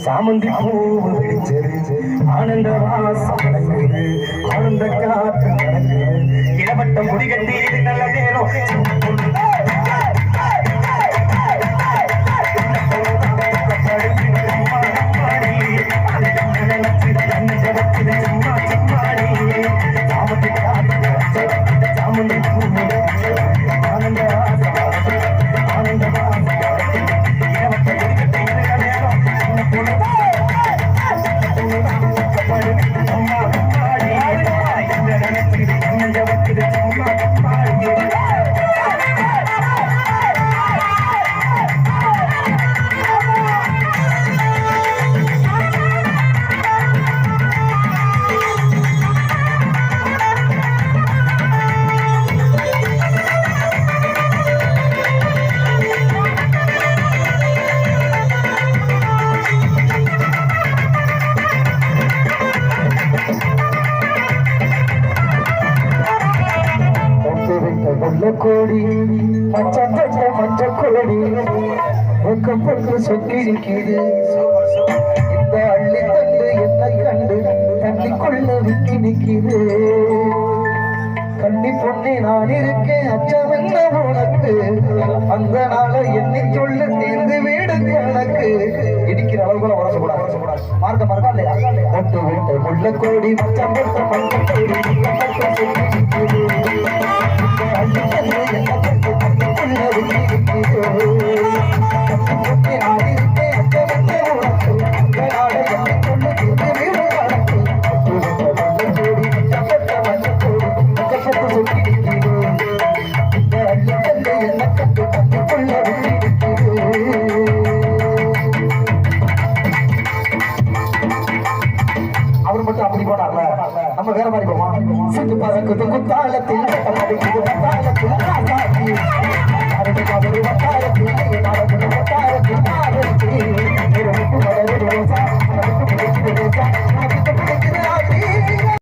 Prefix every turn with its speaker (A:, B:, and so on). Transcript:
A: சாமந்தி பூவு வெடிச்சது ஆனந்த வாசம் நடக்குது ஆனந்த காத்து நடக்குது இடவட்டம் முடிகட்டி இது நல்ல நேரம் கோடி மச்சப்பட்ட மஞ்ச கோடி பக்கு சொக்கிருக்கிறது இந்த அள்ளி தண்டு என்னை கண்டு தண்ணிக்குள்ள விக்கி நிற்கிறது கண்ணி பொண்ணே நான் இருக்கேன் அச்சம் என்ன உனக்கு அந்த நாள என்னை சொல்ல தீர்ந்து வீடு கணக்கு இடிக்கிற அளவுக்குள்ள உரசக்கூடாது மார்க்க மார்க்கா இல்லையா ஒட்டு விட்டு முள்ள கோடி மச்சப்பட்ட மஞ்ச கோடி அவர் மட்டும் அப்படி போனார்ல நம்ம வேற மாதிரி போவோம் சிட்டு பறக்குது குத்தாலத்தில்